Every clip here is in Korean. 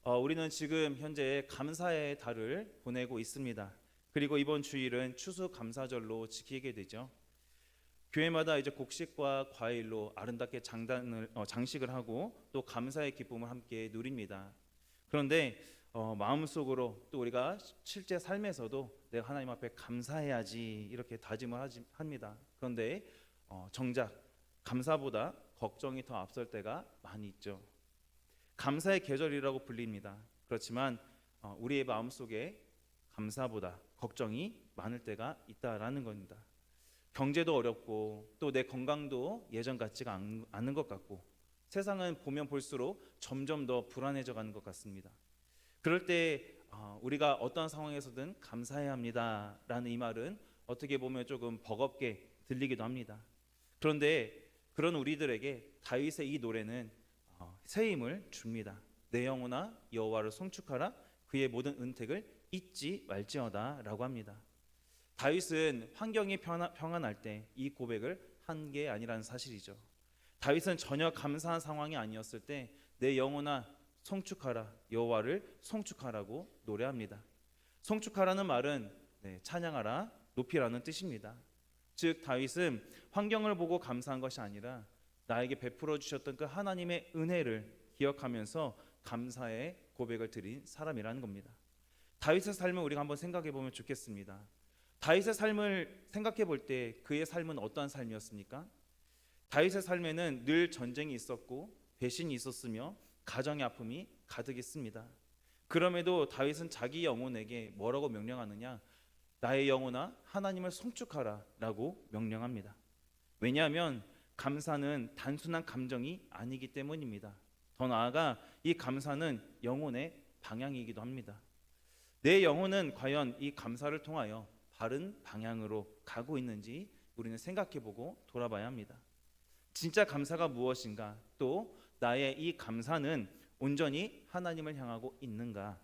우리는 지금 현재 감사의 달을 보내고 있습니다. 그리고 이번 주일은 추수감사절로 지키게 되죠. 교회마다 이제 곡식과 과일로 아름답게 장식을 하고 또 감사의 기쁨을 함께 누립니다. 그런데 마음속으로 또 우리가 실제 삶에서도 내가 하나님 앞에 감사해야지 이렇게 다짐을 합니다. 그런데 정작 감사보다 걱정이 더 앞설 때가 많이 있죠. 감사의 계절이라고 불립니다. 그렇지만 우리의 마음속에 감사보다 걱정이 많을 때가 있다라는 겁니다. 경제도 어렵고 또 내 건강도 예전 같지가 않은 것 같고 세상은 보면 볼수록 점점 더 불안해져 가는 것 같습니다. 그럴 때 우리가 어떤 상황에서든 감사해야 합니다라는 이 말은 어떻게 보면 조금 버겁게 들리기도 합니다. 그런데 그런 우리들에게 다윗의 이 노래는 새 힘을 줍니다. 내 영혼아 여호와를 송축하라, 그의 모든 은택을 잊지 말지어다 라고 합니다. 다윗은 환경이 평안할 때 이 고백을 한 게 아니라는 사실이죠. 다윗은 전혀 감사한 상황이 아니었을 때 내 영혼아 송축하라, 여호와를 송축하라고 노래합니다. 송축하라는 말은 찬양하라, 높이라는 뜻입니다. 즉 다윗은 환경을 보고 감사한 것이 아니라 나에게 베풀어 주셨던 그 하나님의 은혜를 기억하면서 감사의 고백을 드린 사람이라는 겁니다. 다윗의 삶을 우리가 한번 생각해 보면 좋겠습니다. 다윗의 삶을 생각해 볼 때 그의 삶은 어떠한 삶이었습니까? 다윗의 삶에는 늘 전쟁이 있었고 배신이 있었으며 가정의 아픔이 가득했습니다. 그럼에도 다윗은 자기 영혼에게 뭐라고 명령하느냐? 나의 영혼아 하나님을 송축하라 라고 명령합니다. 왜냐하면 감사는 단순한 감정이 아니기 때문입니다. 더 나아가 이 감사는 영혼의 방향이기도 합니다. 내 영혼은 과연 이 감사를 통하여 바른 방향으로 가고 있는지 우리는 생각해보고 돌아봐야 합니다. 진짜 감사가 무엇인가? 또 나의 이 감사는 온전히 하나님을 향하고 있는가?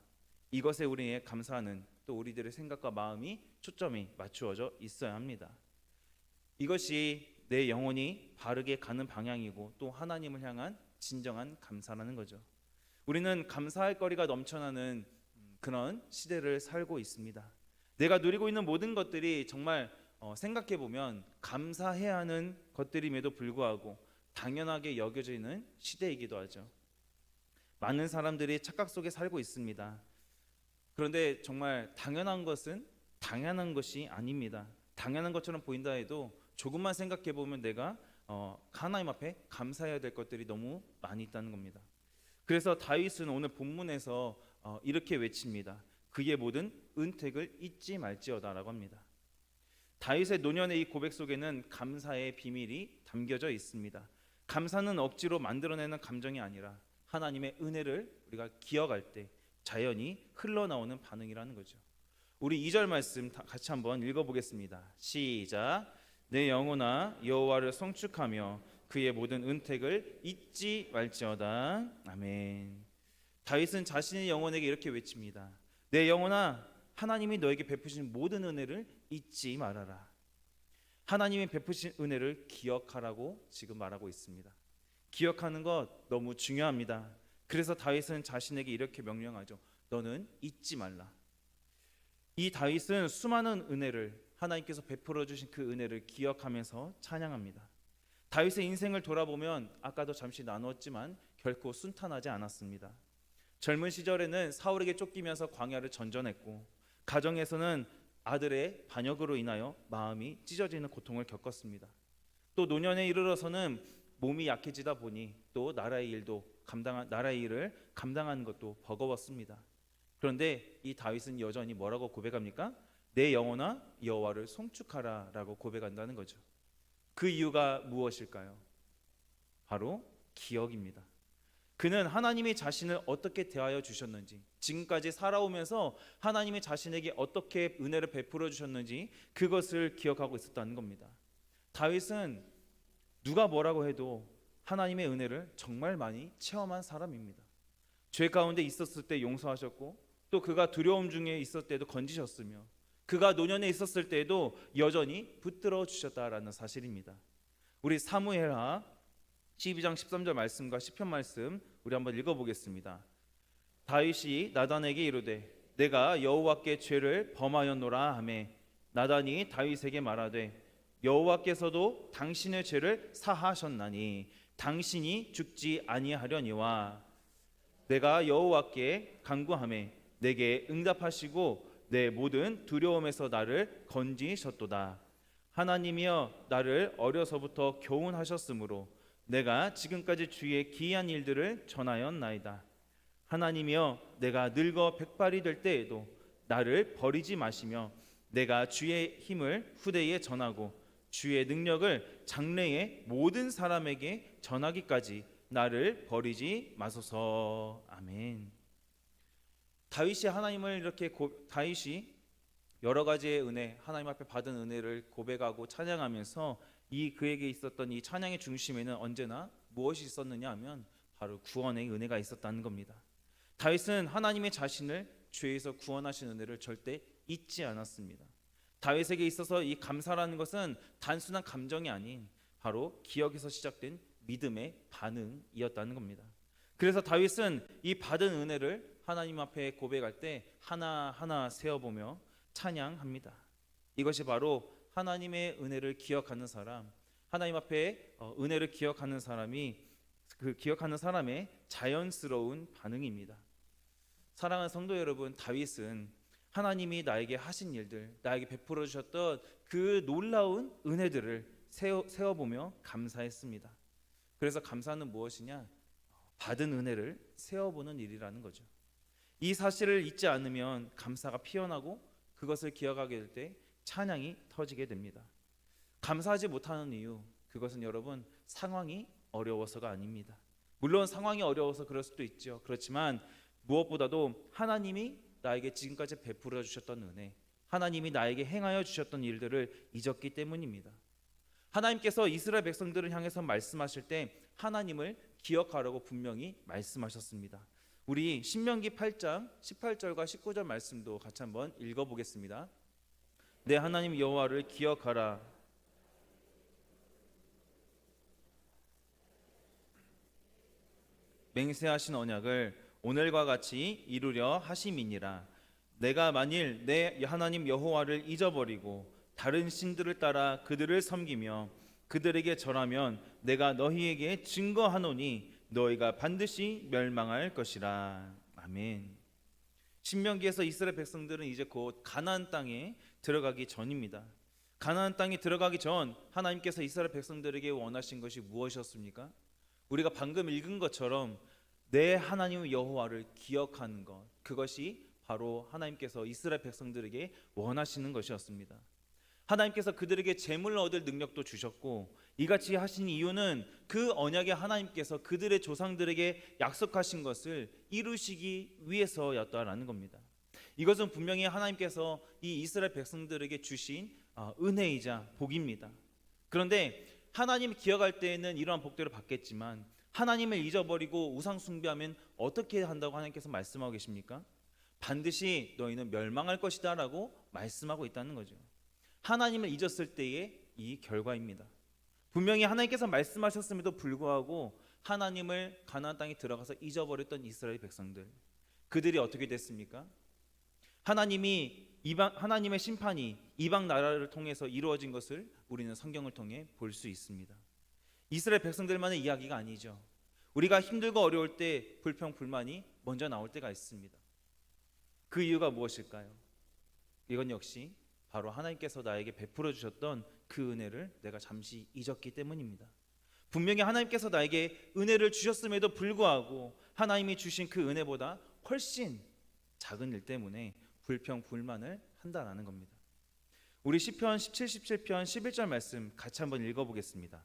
이것에 우리의 감사는 또 우리들의 생각과 마음이 초점이 맞추어져 있어야 합니다. 이것이 내 영혼이 바르게 가는 방향이고 또 하나님을 향한 진정한 감사라는 거죠. 우리는 감사할 거리가 넘쳐나는 그런 시대를 살고 있습니다. 내가 누리고 있는 모든 것들이 정말 생각해 보면 감사해야 하는 것들임에도 불구하고 당연하게 여겨지는 시대이기도 하죠. 많은 사람들이 착각 속에 살고 있습니다. 그런데 정말 당연한 것은 당연한 것이 아닙니다. 당연한 것처럼 보인다 해도 조금만 생각해 보면 내가 하나님 앞에 감사해야 될 것들이 너무 많이 있다는 겁니다. 그래서 다윗은 오늘 본문에서 이렇게 외칩니다. 그의 모든 은택을 잊지 말지어다라고 합니다. 다윗의 노년의 이 고백 속에는 감사의 비밀이 담겨져 있습니다. 감사는 억지로 만들어내는 감정이 아니라 하나님의 은혜를 우리가 기억할 때 자연히 흘러나오는 반응이라는 거죠. 우리 2절 말씀 같이 한번 읽어보겠습니다. 시작. 내 영혼아 여호와를 송축하며 그의 모든 은택을 잊지 말지어다. 아멘. 다윗은 자신의 영혼에게 이렇게 외칩니다. 내 영혼아 하나님이 너에게 베푸신 모든 은혜를 잊지 말아라. 하나님이 베푸신 은혜를 기억하라고 지금 말하고 있습니다. 기억하는 것 너무 중요합니다. 그래서 다윗은 자신에게 이렇게 명령하죠. 너는 잊지 말라. 이 다윗은 수많은 은혜를 하나님께서 베풀어 주신 그 은혜를 기억하면서 찬양합니다. 다윗의 인생을 돌아보면 아까도 잠시 나누었지만 결코 순탄하지 않았습니다. 젊은 시절에는 사울에게 쫓기면서 광야를 전전했고 가정에서는 아들의 반역으로 인하여 마음이 찢어지는 고통을 겪었습니다. 또 노년에 이르러서는 몸이 약해지다 보니 또 나라의 일을 감당하는 것도 버거웠습니다. 그런데 이 다윗은 여전히 뭐라고 고백합니까? 내 영혼아 여호와를 송축하라라고 고백한다는 거죠. 그 이유가 무엇일까요? 바로 기억입니다. 그는 하나님이 자신을 어떻게 대하여 주셨는지, 지금까지 살아오면서 하나님이 자신에게 어떻게 은혜를 베풀어 주셨는지 그것을 기억하고 있었다는 겁니다. 다윗은 누가 뭐라고 해도 하나님의 은혜를 정말 많이 체험한 사람입니다. 죄 가운데 있었을 때 용서하셨고 또 그가 두려움 중에 있었을 때도 건지셨으며 그가 노년에 있었을 때에도 여전히 붙들어 주셨다라는 사실입니다. 우리 사무엘하 12장 13절 말씀과 시편 말씀 우리 한번 읽어보겠습니다. 다윗이 나단에게 이르되 내가 여호와께 죄를 범하였노라 하매 나단이 다윗에게 말하되 여호와께서도 당신의 죄를 사하셨나니 당신이 죽지 아니하려니와 내가 여호와께 간구하매 내게 응답하시고 내 모든 두려움에서 나를 건지셨도다. 하나님이여 나를 어려서부터 교훈하셨으므로 내가 지금까지 주의 기이한 일들을 전하였나이다. 하나님이여 내가 늙어 백발이 될 때에도 나를 버리지 마시며 내가 주의 힘을 후대에 전하고 주의 능력을 장래의 모든 사람에게 전하기까지 나를 버리지 마소서. 아멘. 다윗이 여러 가지의 은혜, 하나님 앞에 받은 은혜를 고백하고 찬양하면서 이 그에게 있었던 이 찬양의 중심에는 언제나 무엇이 있었느냐 하면 바로 구원의 은혜가 있었다는 겁니다. 다윗은 하나님의 자신을 죄에서 구원하신 은혜를 절대 잊지 않았습니다. 다윗에게 있어서 이 감사라는 것은 단순한 감정이 아닌 바로 기억에서 시작된 믿음의 반응이었다는 겁니다. 그래서 다윗은 이 받은 은혜를 하나님 앞에 고백할 때 하나하나 세어보며 찬양합니다. 이것이 바로 하나님의 은혜를 기억하는 사람, 하나님 앞에 은혜를 기억하는 사람이 그 기억하는 사람의 자연스러운 반응입니다. 사랑하는 성도 여러분, 다윗은 하나님이 나에게 하신 일들, 나에게 베풀어 주셨던 그 놀라운 은혜들을 세어보며 감사했습니다. 그래서 감사는 무엇이냐? 받은 은혜를 세어보는 일이라는 거죠. 이 사실을 잊지 않으면 감사가 피어나고 그것을 기억하게 될 때 찬양이 터지게 됩니다. 감사하지 못하는 이유, 그것은 여러분 상황이 어려워서가 아닙니다. 물론 상황이 어려워서 그럴 수도 있죠. 그렇지만 무엇보다도 하나님이 나에게 지금까지 베풀어 주셨던 은혜, 하나님이 나에게 행하여 주셨던 일들을 잊었기 때문입니다. 하나님께서 이스라엘 백성들을 향해서 말씀하실 때 하나님을 기억하라고 분명히 말씀하셨습니다. 우리 신명기 8장 18절과 19절 말씀도 같이 한번 읽어보겠습니다. 내 하나님 여호와를 기억하라. 맹세하신 언약을 오늘과 같이 이루려 하심이니라. 내가 만일 내 하나님 여호와를 잊어버리고 다른 신들을 따라 그들을 섬기며 그들에게 절하면 내가 너희에게 증거하노니 너희가 반드시 멸망할 것이라. 아멘. 신명기에서 이스라엘 백성들은 이제 곧 가나안 땅에 들어가기 전입니다. 가나안 땅에 들어가기 전 하나님께서 이스라엘 백성들에게 원하신 것이 무엇이었습니까? 우리가 방금 읽은 것처럼 내 하나님 여호와를 기억하는 것, 그것이 바로 하나님께서 이스라엘 백성들에게 원하시는 것이었습니다. 하나님께서 그들에게 재물을 얻을 능력도 주셨고 이같이 하신 이유는 그 언약의 하나님께서 그들의 조상들에게 약속하신 것을 이루시기 위해서였다라는 겁니다. 이것은 분명히 하나님께서 이 이스라엘 백성들에게 주신 은혜이자 복입니다. 그런데 하나님 기억할 때에는 이러한 복들을 받겠지만 하나님을 잊어버리고 우상 숭배하면 어떻게 한다고 하나님께서 말씀하고 계십니까? 반드시 너희는 멸망할 것이다 라고 말씀하고 있다는 거죠. 하나님을 잊었을 때의 이 결과입니다. 분명히 하나님께서 말씀하셨음에도 불구하고 하나님을 가나안 땅에 들어가서 잊어버렸던 이스라엘 백성들, 그들이 어떻게 됐습니까? 하나님의 심판이 이방 나라를 통해서 이루어진 것을 우리는 성경을 통해 볼 수 있습니다. 이스라엘 백성들만의 이야기가 아니죠. 우리가 힘들고 어려울 때 불평 불만이 먼저 나올 때가 있습니다. 그 이유가 무엇일까요? 이건 역시 바로 하나님께서 나에게 베풀어 주셨던 그 은혜를 내가 잠시 잊었기 때문입니다. 분명히 하나님께서 나에게 은혜를 주셨음에도 불구하고 하나님이 주신 그 은혜보다 훨씬 작은 일 때문에 불평 불만을 한다라는 겁니다. 우리 시편 17편 11절 말씀 같이 한번 읽어보겠습니다.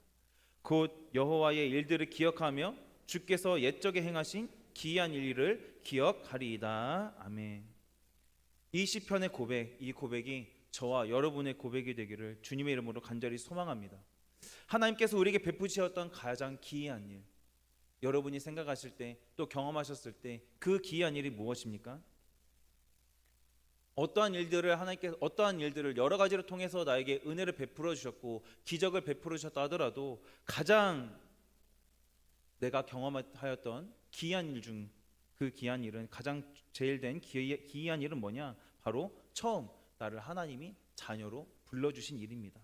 곧 여호와의 일들을 기억하며 주께서 옛적에 행하신 기이한 일을 기억하리이다. 아멘. 이 시편의 고백, 이 고백이 저와 여러분의 고백이 되기를 주님의 이름으로 간절히 소망합니다. 하나님께서 우리에게 베푸셨던 가장 기이한 일, 여러분이 생각하실 때 또 경험하셨을 때 그 기이한 일이 무엇입니까? 어떠한 일들을 여러 가지를 통해서 나에게 은혜를 베풀어 주셨고 기적을 베풀어 주셨다 하더라도 가장 내가 경험하였던 기이한 일 중 그 귀한 일은 가장 제일 된 기이한 일은 뭐냐? 바로 처음 나를 하나님이 자녀로 불러주신 일입니다.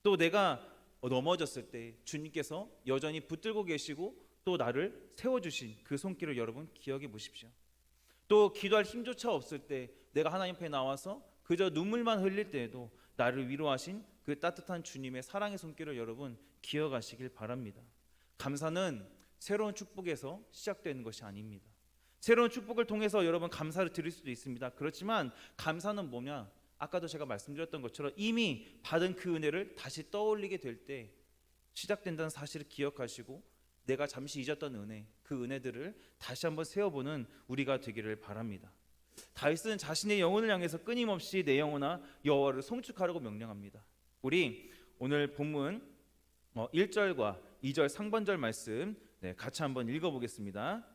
또 내가 넘어졌을 때 주님께서 여전히 붙들고 계시고 또 나를 세워주신 그 손길을 여러분 기억해 보십시오. 또 기도할 힘조차 없을 때 내가 하나님 앞에 나와서 그저 눈물만 흘릴 때에도 나를 위로하신 그 따뜻한 주님의 사랑의 손길을 여러분 기억하시길 바랍니다. 감사는 새로운 축복에서 시작되는 것이 아닙니다. 새로운 축복을 통해서 여러분 감사를 드릴 수도 있습니다. 그렇지만 감사는 뭐냐? 아까도 제가 말씀드렸던 것처럼 이미 받은 그 은혜를 다시 떠올리게 될 때 시작된다는 사실을 기억하시고 내가 잠시 잊었던 은혜, 그 은혜들을 다시 한번 세워보는 우리가 되기를 바랍니다. 다윗은 자신의 영혼을 향해서 끊임없이 내 영혼아 여호와를 송축하라고 명령합니다. 우리 오늘 본문 1절과 2절 상반절 말씀 같이 한번 읽어보겠습니다.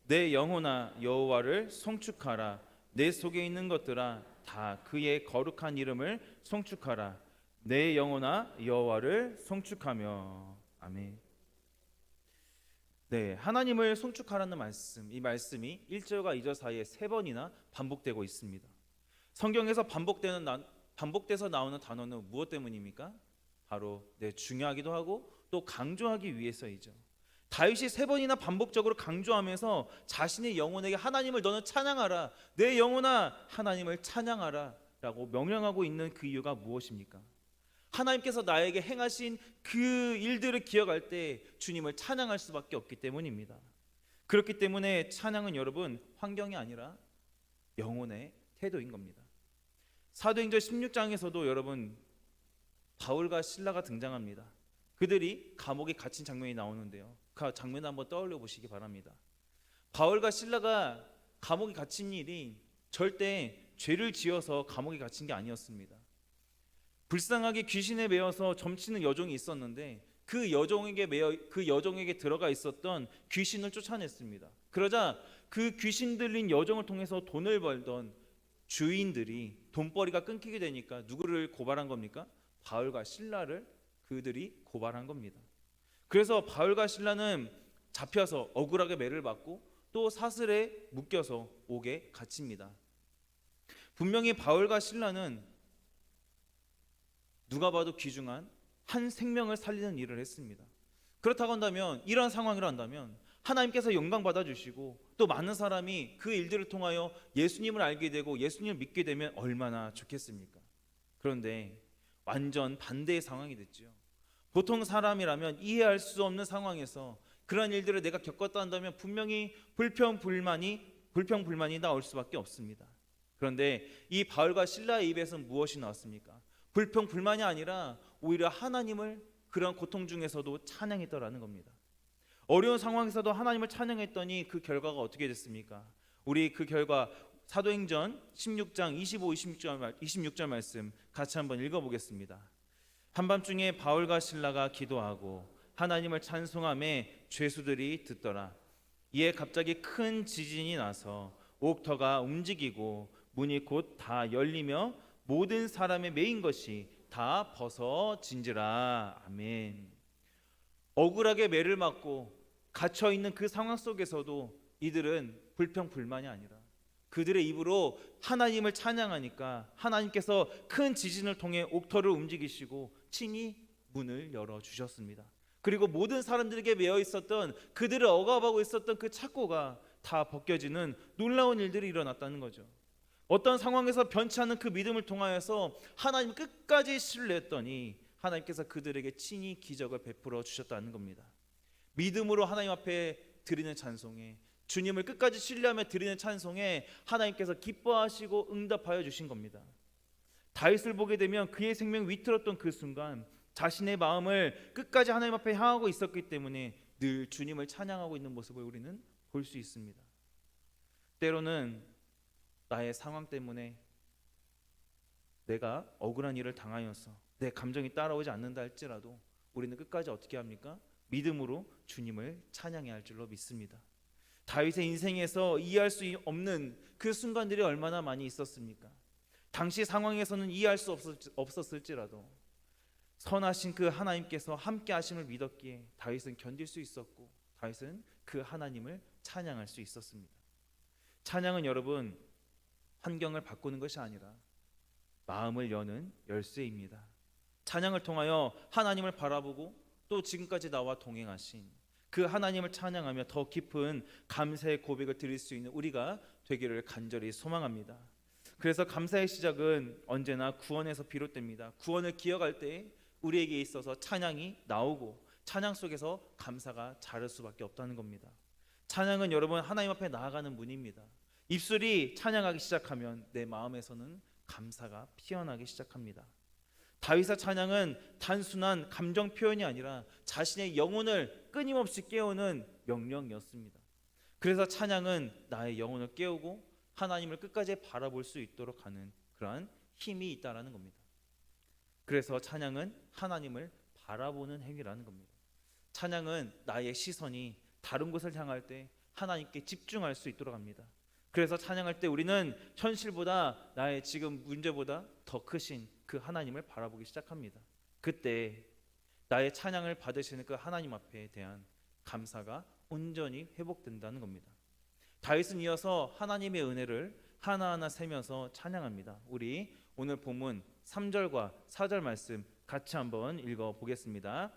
내 영혼아 여호와를 송축하라. 내 속에 있는 것들아 다 그의 거룩한 이름을 송축하라. 내 영혼아 여호와를 송축하며. 아멘. 네, 하나님을 송축하라는 말씀, 이 말씀이 1절과 2절 사이에 3번이나 반복되고 있습니다. 성경에서 반복돼서 나오는 단어는 무엇 때문입니까? 바로 중요하기도 하고 또 강조하기 위해서이죠. 다윗이 3번이나 반복적으로 강조하면서 자신의 영혼에게 하나님을 너는 찬양하라, 내 영혼아 하나님을 찬양하라 라고 명령하고 있는 그 이유가 무엇입니까? 하나님께서 나에게 행하신 그 일들을 기억할 때 주님을 찬양할 수밖에 없기 때문입니다. 그렇기 때문에 찬양은 여러분 환경이 아니라 영혼의 태도인 겁니다. 사도행전 16장에서도 여러분 바울과 실라가 등장합니다. 그들이 감옥에 갇힌 장면이 나오는데요. 그 장면을 한번 떠올려 보시기 바랍니다. 바울과 실라가 감옥에 갇힌 일이 절대 죄를 지어서 감옥에 갇힌 게 아니었습니다. 불쌍하게 귀신에 매여서 점치는 여종이 있었는데 그 여종에게 들어가 있었던 귀신을 쫓아냈습니다. 그러자 그 귀신 들린 여종을 통해서 돈을 벌던 주인들이 돈벌이가 끊기게 되니까 누구를 고발한 겁니까? 바울과 실라를 그들이 고발한 겁니다. 그래서 바울과 실라는 잡혀서 억울하게 매를 받고 또 사슬에 묶여서 옥에 갇힙니다. 분명히 바울과 실라는 누가 봐도 귀중한 한 생명을 살리는 일을 했습니다. 그렇다고 한다면 이러한 상황이라 한다면 하나님께서 영광 받아주시고 또 많은 사람이 그 일들을 통하여 예수님을 알게 되고 예수님을 믿게 되면 얼마나 좋겠습니까? 그런데 완전 반대의 상황이 됐죠. 보통 사람이라면 이해할 수 없는 상황에서 그런 일들을 내가 겪었다 한다면 분명히 불평불만이 나올 수밖에 없습니다. 그런데 이 바울과 실라의 입에서는 무엇이 나왔습니까? 불평불만이 아니라 오히려 하나님을 그런 고통 중에서도 찬양했더라는 겁니다. 어려운 상황에서도 하나님을 찬양했더니 그 결과가 어떻게 됐습니까? 우리 그 결과 사도행전 16장 25, 26절 말씀 같이 한번 읽어보겠습니다. 한밤중에 바울과 실라가 기도하고 하나님을 찬송하며 죄수들이 듣더라. 이에 갑자기 큰 지진이 나서 옥터가 움직이고 문이 곧 다 열리며 모든 사람의 매인 것이 다 벗어진지라. 아멘. 억울하게 매를 맞고 갇혀 있는 그 상황 속에서도 이들은 불평불만이 아니라 그들의 입으로 하나님을 찬양하니까 하나님께서 큰 지진을 통해 옥터를 움직이시고 친히 문을 열어 주셨습니다. 그리고 모든 사람들에게 매여 있었던 그들을 억압하고 있었던 그 착고가 다 벗겨지는 놀라운 일들이 일어났다는 거죠. 어떤 상황에서 변치 않는 그 믿음을 통하여서 하나님 끝까지 신뢰했더니 하나님께서 그들에게 친히 기적을 베풀어 주셨다는 겁니다. 믿음으로 하나님 앞에 드리는 찬송에, 주님을 끝까지 신뢰하며 드리는 찬송에 하나님께서 기뻐하시고 응답하여 주신 겁니다. 다윗을 보게 되면 그의 생명이 위태롭던 그 순간 자신의 마음을 끝까지 하나님 앞에 향하고 있었기 때문에 늘 주님을 찬양하고 있는 모습을 우리는 볼 수 있습니다. 때로는 나의 상황 때문에 내가 억울한 일을 당하여서 내 감정이 따라오지 않는다 할지라도 우리는 끝까지 어떻게 합니까? 믿음으로 주님을 찬양해야 할 줄로 믿습니다. 다윗의 인생에서 이해할 수 없는 그 순간들이 얼마나 많이 있었습니까? 당시 상황에서는 이해할 수 없었을지라도 선하신 그 하나님께서 함께 하심을 믿었기에 다윗은 견딜 수 있었고 다윗은 그 하나님을 찬양할 수 있었습니다. 찬양은 여러분 환경을 바꾸는 것이 아니라 마음을 여는 열쇠입니다. 찬양을 통하여 하나님을 바라보고 또 지금까지 나와 동행하신 그 하나님을 찬양하며 더 깊은 감사의 고백을 드릴 수 있는 우리가 되기를 간절히 소망합니다. 그래서 감사의 시작은 언제나 구원에서 비롯됩니다. 구원을 기억할 때 우리에게 있어서 찬양이 나오고 찬양 속에서 감사가 자랄 수밖에 없다는 겁니다. 찬양은 여러분 하나님 앞에 나아가는 문입니다. 입술이 찬양하기 시작하면 내 마음에서는 감사가 피어나기 시작합니다. 다윗의 찬양은 단순한 감정 표현이 아니라 자신의 영혼을 끊임없이 깨우는 명령이었습니다. 그래서 찬양은 나의 영혼을 깨우고 하나님을 끝까지 바라볼 수 있도록 하는 그러한 힘이 있다라는 겁니다. 그래서 찬양은 하나님을 바라보는 행위라는 겁니다. 찬양은 나의 시선이 다른 곳을 향할 때 하나님께 집중할 수 있도록 합니다. 그래서 찬양할 때 우리는 현실보다 나의 지금 문제보다 더 크신 그 하나님을 바라보기 시작합니다. 그때 나의 찬양을 받으시는 그 하나님 앞에 대한 감사가 온전히 회복된다는 겁니다. 다윗은 이어서 하나님의 은혜를 하나하나 세면서 찬양합니다. 우리 오늘 본문 3절과 4절 말씀 같이 한번 읽어보겠습니다.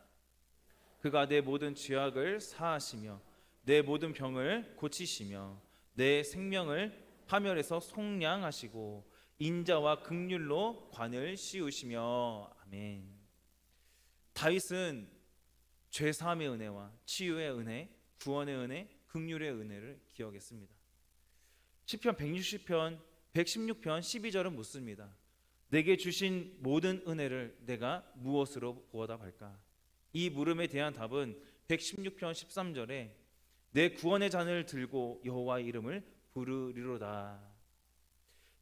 그가 내 모든 죄악을 사하시며 내 모든 병을 고치시며 내 생명을 파멸해서 속량하시고 인자와 긍휼로 관을 씌우시며 아멘. 다윗은 죄사함의 은혜와 치유의 은혜, 구원의 은혜, 긍휼의 은혜를 기억했습니다. 시편 160편 116편 12절은 묻습니다. 내게 주신 모든 은혜를 내가 무엇으로 보답할까? 이 물음에 대한 답은 116편 13절에 내 구원의 잔을 들고 여호와의 이름을 부르리로다.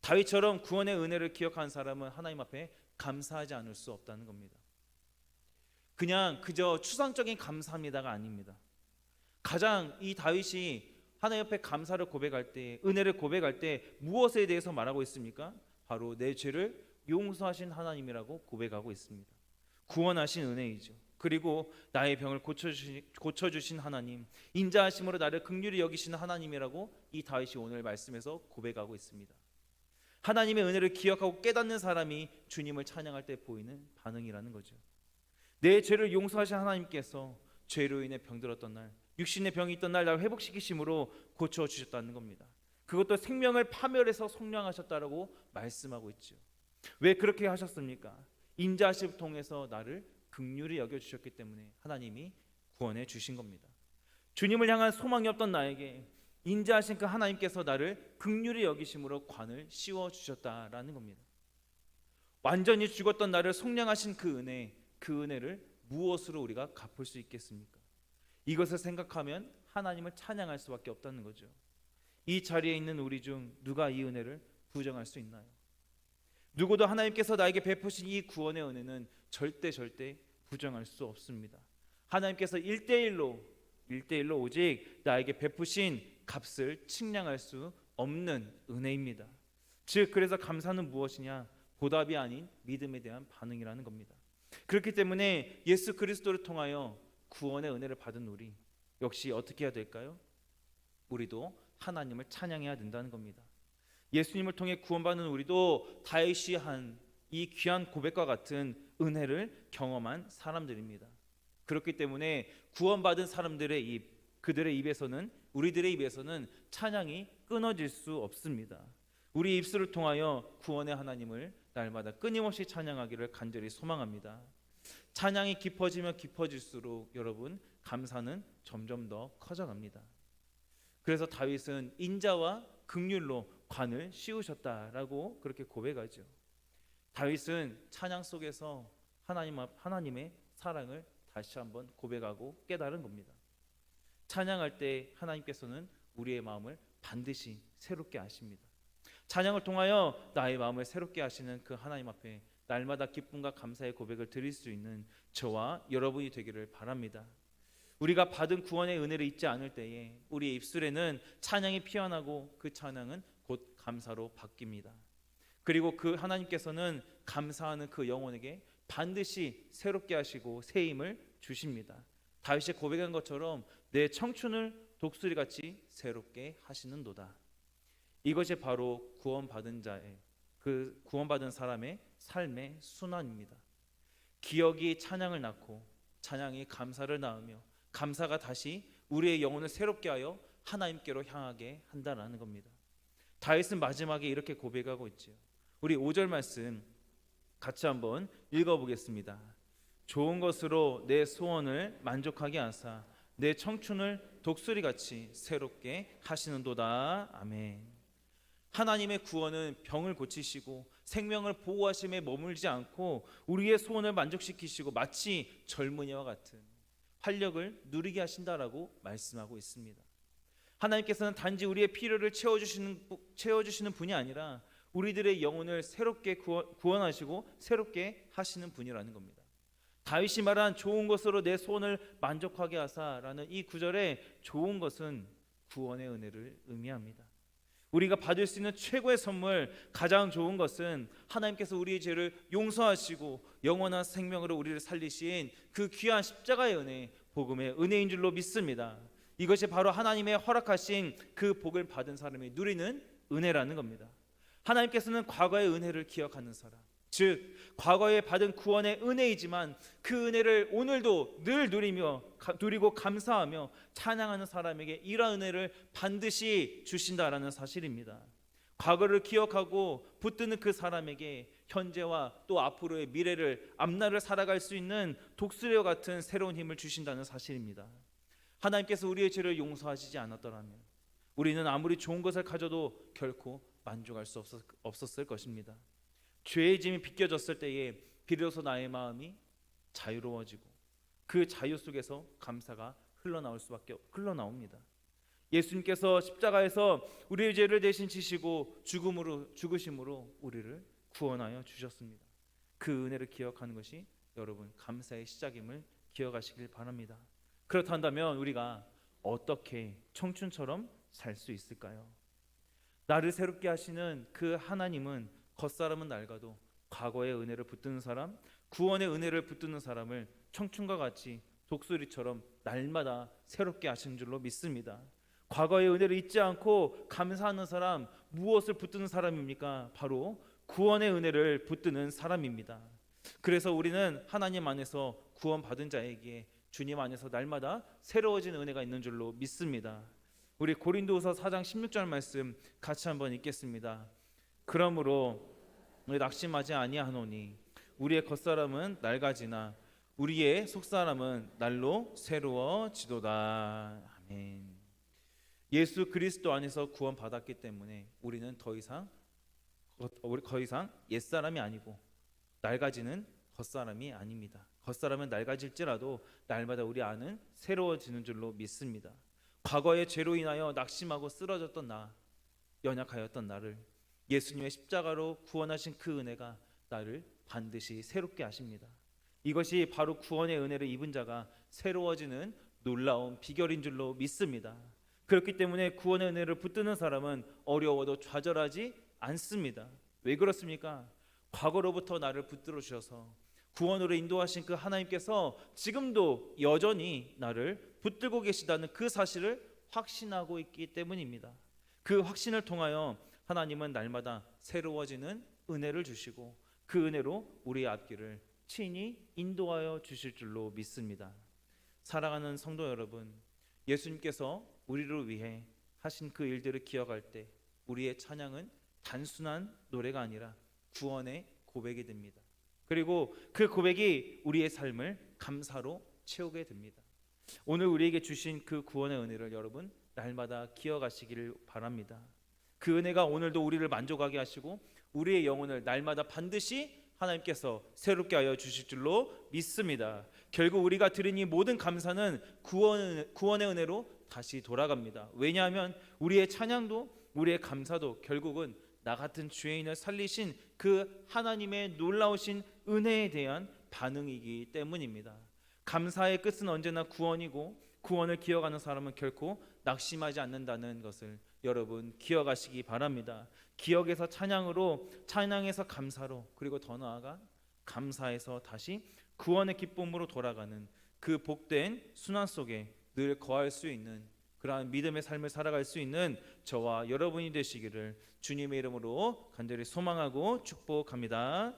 다윗처럼 구원의 은혜를 기억한 사람은 하나님 앞에 감사하지 않을 수 없다는 겁니다. 그저 추상적인 감사합니다가 아닙니다. 가장 이 다윗이 하나님 앞에 감사를 고백할 때, 은혜를 고백할 때 무엇에 대해서 말하고 있습니까? 바로 내 죄를 용서하신 하나님이라고 고백하고 있습니다. 구원하신 은혜이죠. 그리고 나의 병을 고쳐주신 하나님, 인자하심으로 나를 긍휼히 여기시는 하나님이라고 이 다윗이 오늘 말씀에서 고백하고 있습니다. 하나님의 은혜를 기억하고 깨닫는 사람이 주님을 찬양할 때 보이는 반응이라는 거죠. 내 죄를 용서하신 하나님께서 죄로 인해 병들었던 날, 육신의 병이 있던 날 나를 회복시키심으로 고쳐주셨다는 겁니다. 그것도 생명을 파멸해서 속량하셨다라고 말씀하고 있죠. 왜 그렇게 하셨습니까? 인자하심을 통해서 나를 긍휼히 여겨주셨기 때문에 하나님이 구원해 주신 겁니다. 주님을 향한 소망이 없던 나에게 인자하신 그 하나님께서 나를 긍휼히 여기심으로 관을 씌워주셨다라는 겁니다. 완전히 죽었던 나를 속량하신 그 은혜를 무엇으로 우리가 갚을 수 있겠습니까? 이것을 생각하면 하나님을 찬양할 수밖에 없다는 거죠. 이 자리에 있는 우리 중 누가 이 은혜를 부정할 수 있나요? 누구도 하나님께서 나에게 베푸신 이 구원의 은혜는 절대 부정할 수 없습니다. 하나님께서 1대1로 오직 나에게 베푸신 값을 측량할 수 없는 은혜입니다. 즉 그래서 감사는 무엇이냐? 보답이 아닌 믿음에 대한 반응이라는 겁니다. 그렇기 때문에 예수 그리스도를 통하여 구원의 은혜를 받은 우리 역시 어떻게 해야 될까요? 우리도 하나님을 찬양해야 된다는 겁니다. 예수님을 통해 구원받는 우리도 다윗이 한 이 귀한 고백과 같은 은혜를 경험한 사람들입니다. 그렇기 때문에 구원받은 사람들의 그들의 입에서는, 우리들의 입에서는 찬양이 끊어질 수 없습니다. 우리 입술을 통하여 구원의 하나님을 날마다 끊임없이 찬양하기를 간절히 소망합니다. 찬양이 깊어지면 깊어질수록 여러분 감사는 점점 더 커져갑니다. 그래서 다윗은 인자와 긍휼로 관을 씌우셨다라고 그렇게 고백하죠. 다윗은 찬양 속에서 하나님의 사랑을 다시 한번 고백하고 깨달은 겁니다. 찬양할 때 하나님께서는 우리의 마음을 반드시 새롭게 하십니다. 찬양을 통하여 나의 마음을 새롭게 하시는 그 하나님 앞에 날마다 기쁨과 감사의 고백을 드릴 수 있는 저와 여러분이 되기를 바랍니다. 우리가 받은 구원의 은혜를 잊지 않을 때에 우리의 입술에는 찬양이 피어나고 그 찬양은 곧 감사로 바뀝니다. 그리고 그 하나님께서는 감사하는 그 영혼에게 반드시 새롭게 하시고 새 힘을 주십니다. 다윗이 고백한 것처럼 내 청춘을 독수리같이 새롭게 하시는도다. 이것이 바로 구원받은 자의 그 구원받은 사람의 삶의 순환입니다. 기억이 찬양을 낳고 찬양이 감사를 낳으며 감사가 다시 우리의 영혼을 새롭게 하여 하나님께로 향하게 한다라는 겁니다. 다윗은 마지막에 이렇게 고백하고 있지요. 우리 5절 말씀 같이 한번 읽어보겠습니다. 좋은 것으로 내 소원을 만족하게 하사 내 청춘을 독수리같이 새롭게 하시는도다. 아멘. 하나님의 구원은 병을 고치시고 생명을 보호하심에 머물지 않고 우리의 소원을 만족시키시고 마치 젊은이와 같은 활력을 누리게 하신다라고 말씀하고 있습니다. 하나님께서는 단지 우리의 필요를 채워주시는 분이 아니라 우리들의 영혼을 새롭게 구원하시고 새롭게 하시는 분이라는 겁니다. 다윗이 말한 좋은 것으로 내 소원을 만족하게 하사라는 이 구절에 좋은 것은 구원의 은혜를 의미합니다. 우리가 받을 수 있는 최고의 선물, 가장 좋은 것은 하나님께서 우리의 죄를 용서하시고 영원한 생명으로 우리를 살리신 그 귀한 십자가의 은혜, 복음의 은혜인 줄로 믿습니다. 이것이 바로 하나님의 허락하신 그 복을 받은 사람이 누리는 은혜라는 겁니다. 하나님께서는 과거의 은혜를 기억하는 사람, 즉 과거에 받은 구원의 은혜이지만 그 은혜를 오늘도 늘 누리고 감사하며 찬양하는 사람에게 이러한 은혜를 반드시 주신다라는 사실입니다. 과거를 기억하고 붙드는 그 사람에게 현재와 또 앞으로의 미래를 앞날을 살아갈 수 있는 독수리와 같은 새로운 힘을 주신다는 사실입니다. 하나님께서 우리의 죄를 용서하시지 않았더라면 우리는 아무리 좋은 것을 가져도 결코 만족할 수 없었을 것입니다. 죄의 짐이 빗겨졌을 때에 비로소 나의 마음이 자유로워지고 그 자유 속에서 감사가 흘러나옵니다. 예수님께서 십자가에서 우리의 죄를 대신 지시고 죽으심으로 우리를 구원하여 주셨습니다. 그 은혜를 기억하는 것이 여러분 감사의 시작임을 기억하시길 바랍니다. 그렇다면 우리가 어떻게 청춘처럼 살 수 있을까요? 나를 새롭게 하시는 그 하나님은 겉사람은 낡아도 과거의 은혜를 붙드는 사람, 구원의 은혜를 붙드는 사람을 청춘과 같이 독수리처럼 날마다 새롭게 하시는 줄로 믿습니다. 과거의 은혜를 잊지 않고 감사하는 사람, 무엇을 붙드는 사람입니까? 바로 구원의 은혜를 붙드는 사람입니다. 그래서 우리는 하나님 안에서 구원받은 자에게 주님 안에서 날마다 새로워진 은혜가 있는 줄로 믿습니다. 우리 고린도후서 4장 16절 말씀 같이 한번 읽겠습니다. 그러므로 우리 낙심하지 아니하노니 우리의 겉사람은 낡아지나 우리의 속사람은 날로 새로워지도다. 아멘. 예수 그리스도 안에서 구원받았기 때문에 우리는 더 이상 옛사람이 아니고 낡아지는 겉사람이 아닙니다. 겉사람은 낡아질지라도 날마다 우리 안은 새로워지는 줄로 믿습니다. 과거의 죄로 인하여 낙심하고 쓰러졌던 연약하였던 나를 예수님의 십자가로 구원하신 그 은혜가 나를 반드시 새롭게 하십니다. 이것이 바로 구원의 은혜를 입은 자가 새로워지는 놀라운 비결인 줄로 믿습니다. 그렇기 때문에 구원의 은혜를 붙드는 사람은 어려워도 좌절하지 않습니다. 왜 그렇습니까? 과거로부터 나를 붙들어 주셔서 구원으로 인도하신 그 하나님께서 지금도 여전히 나를 붙들고 계시다는 그 사실을 확신하고 있기 때문입니다. 그 확신을 통하여 하나님은 날마다 새로워지는 은혜를 주시고 그 은혜로 우리의 앞길을 친히 인도하여 주실 줄로 믿습니다. 사랑하는 성도 여러분, 예수님께서 우리를 위해 하신 그 일들을 기억할 때 우리의 찬양은 단순한 노래가 아니라 구원의 고백이 됩니다. 그리고 그 고백이 우리의 삶을 감사로 채우게 됩니다. 오늘 우리에게 주신 그 구원의 은혜를 여러분 날마다 기억하시기를 바랍니다. 그 은혜가 오늘도 우리를 만족하게 하시고 우리의 영혼을 날마다 반드시 하나님께서 새롭게 하여 주실 줄로 믿습니다. 결국 우리가 드린 이 모든 감사는 구원의 은혜로 다시 돌아갑니다. 왜냐하면 우리의 찬양도 우리의 감사도 결국은 나 같은 죄인을 살리신 그 하나님의 놀라우신 은혜에 대한 반응이기 때문입니다. 감사의 끝은 언제나 구원이고 구원을 기억하는 사람은 결코 낙심하지 않는다는 것을 여러분 기억하시기 바랍니다. 기억에서 찬양으로, 찬양에서 감사로, 그리고 더 나아가 감사에서 다시 구원의 기쁨으로 돌아가는 그 복된 순환 속에 늘 거할 수 있는 그러한 믿음의 삶을 살아갈 수 있는 저와 여러분이 되시기를 주님의 이름으로 간절히 소망하고 축복합니다.